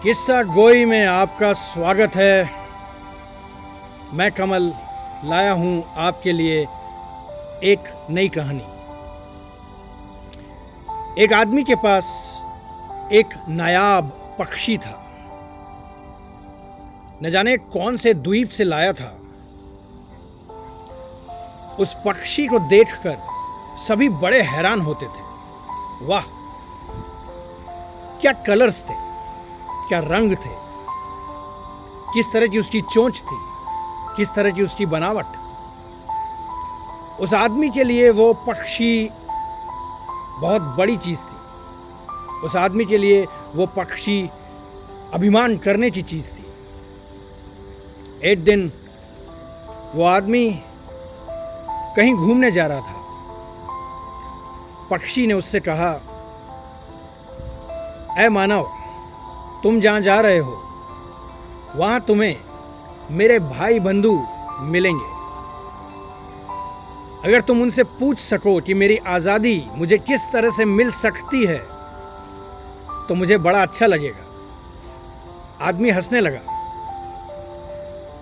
किस्सा गोई में आपका स्वागत है। मैं कमल लाया हूं आपके लिए एक नई कहानी। एक आदमी के पास एक नायाब पक्षी था। न जाने कौन से द्वीप से लाया था। उस पक्षी को देखकर सभी बड़े हैरान होते थे। वाह, क्या कलर्स थे, क्या रंग थे, किस तरह की उसकी चोंच थी, किस तरह की उसकी बनावट। उस आदमी के लिए वो पक्षी बहुत बड़ी चीज थी। उस आदमी के लिए वो पक्षी अभिमान करने की चीज थी। एक दिन वो आदमी कहीं घूमने जा रहा था। पक्षी ने उससे कहा, ऐ मानव, तुम जहां जा रहे हो वहां तुम्हें मेरे भाई बंधु मिलेंगे। अगर तुम उनसे पूछ सको कि मेरी आजादी मुझे किस तरह से मिल सकती है तो मुझे बड़ा अच्छा लगेगा। आदमी हंसने लगा।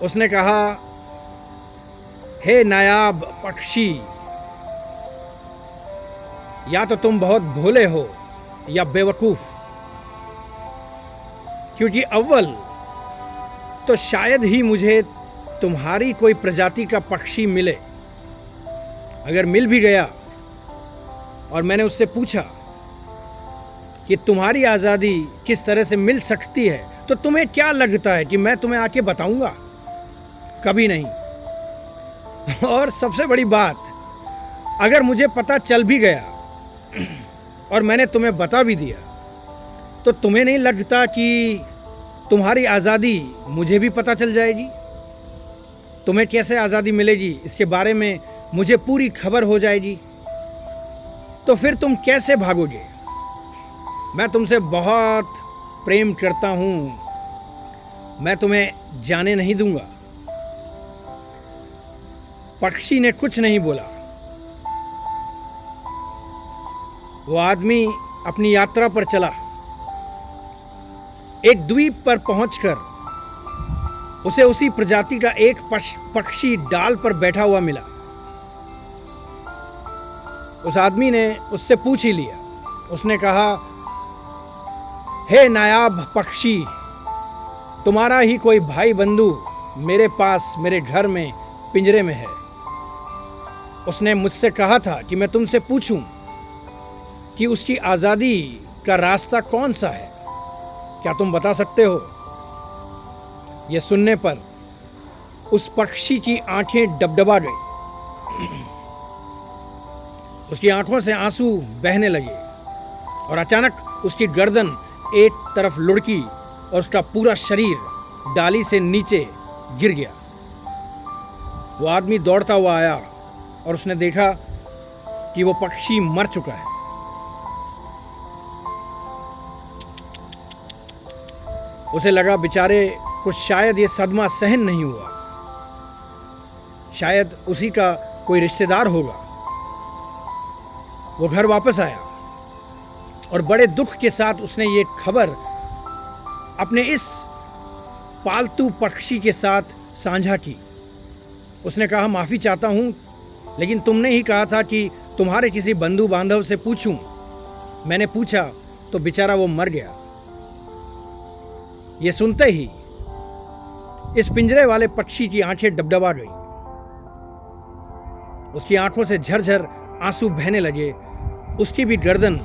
उसने कहा, हे नायाब पक्षी, या तो तुम बहुत भोले हो या बेवकूफ, क्योंकि अव्वल तो शायद ही मुझे तुम्हारी कोई प्रजाति का पक्षी मिले। अगर मिल भी गया और मैंने उससे पूछा कि तुम्हारी आज़ादी किस तरह से मिल सकती है तो तुम्हें क्या लगता है कि मैं तुम्हें आके बताऊंगा? कभी नहीं। और सबसे बड़ी बात, अगर मुझे पता चल भी गया और मैंने तुम्हें बता भी दिया तो तुम्हें नहीं लगता कि तुम्हारी आज़ादी मुझे भी पता चल जाएगी? तुम्हें कैसे आज़ादी मिलेगी इसके बारे में मुझे पूरी खबर हो जाएगी। तो फिर तुम कैसे भागोगे? मैं तुमसे बहुत प्रेम करता हूं, मैं तुम्हें जाने नहीं दूंगा। पक्षी ने कुछ नहीं बोला। वो आदमी अपनी यात्रा पर चला। एक द्वीप पर पहुंचकर उसे उसी प्रजाति का एक पक्षी डाल पर बैठा हुआ मिला। उस आदमी ने उससे पूछ ही लिया। उसने कहा, हे नायाब पक्षी, तुम्हारा ही कोई भाई बंधु मेरे पास मेरे घर में पिंजरे में है। उसने मुझसे कहा था कि मैं तुमसे पूछूं कि उसकी आज़ादी का रास्ता कौन सा है। क्या तुम बता सकते हो? यह सुनने पर उस पक्षी की आंखें डबडबा गई। उसकी आंखों से आंसू बहने लगे और अचानक उसकी गर्दन एक तरफ लुढ़की और उसका पूरा शरीर डाली से नीचे गिर गया। वो आदमी दौड़ता हुआ आया और उसने देखा कि वो पक्षी मर चुका है। उसे लगा बेचारे को शायद ये सदमा सहन नहीं हुआ, शायद उसी का कोई रिश्तेदार होगा। वो घर वापस आया और बड़े दुख के साथ उसने ये खबर अपने इस पालतू पक्षी के साथ साझा की। उसने कहा, माफ़ी चाहता हूँ, लेकिन तुमने ही कहा था कि तुम्हारे किसी बंधु बांधव से पूछूं। मैंने पूछा तो बेचारा वो मर गया। ये सुनते ही इस पिंजरे वाले पक्षी की आंखें डबडबा गई। उसकी आंखों से झरझर आंसू बहने लगे। उसकी भी गर्दन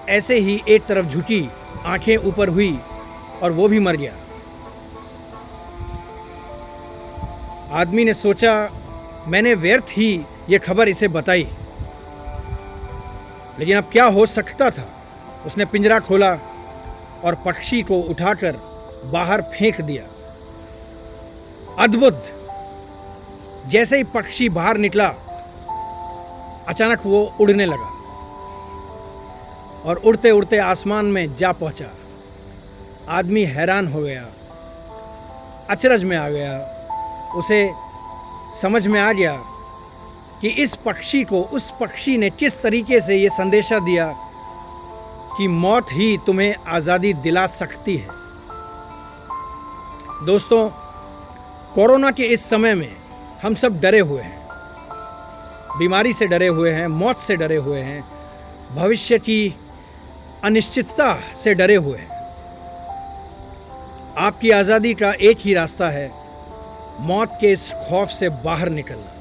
ऐसे ही एक तरफ झुकी, आंखें ऊपर हुई और वो भी मर गया। आदमी ने सोचा, मैंने व्यर्थ ही ये खबर इसे बताई, लेकिन अब क्या हो सकता था। उसने पिंजरा खोला और पक्षी को उठाकर बाहर फेंक दिया। अद्भुत! जैसे ही पक्षी बाहर निकला, अचानक वो उड़ने लगा और उड़ते उड़ते आसमान में जा पहुंचा। आदमी हैरान हो गया, अचरज में आ गया। उसे समझ में आ गया कि इस पक्षी को उस पक्षी ने किस तरीके से ये संदेशा दिया कि मौत ही तुम्हें आज़ादी दिला सकती है। दोस्तों, कोरोना के इस समय में हम सब डरे हुए हैं, बीमारी से डरे हुए हैं, मौत से डरे हुए हैं, भविष्य की अनिश्चितता से डरे हुए हैं। आपकी आज़ादी का एक ही रास्ता है, मौत के इस खौफ से बाहर निकलना।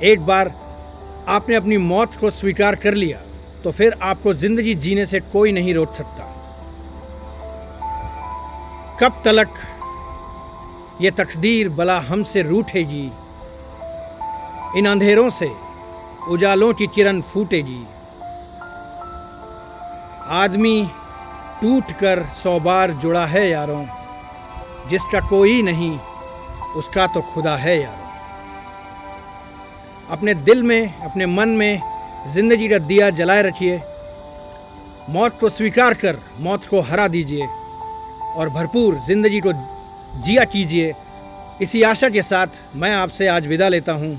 एक बार आपने अपनी मौत को स्वीकार कर लिया तो फिर आपको जिंदगी जीने से कोई नहीं रोक सकता। कब तलक ये तकदीर भला हमसे रूठेगी, इन अंधेरों से उजालों की किरण फूटेगी। आदमी टूट कर 100 बार जुड़ा है यारों, जिसका कोई नहीं उसका तो खुदा है यारों। अपने दिल में, अपने मन में जिंदगी का दिया जलाए रखिए। मौत को स्वीकार कर मौत को हरा दीजिए और भरपूर जिंदगी को जिया कीजिए। इसी आशा के साथ मैं आपसे आज विदा लेता हूँ।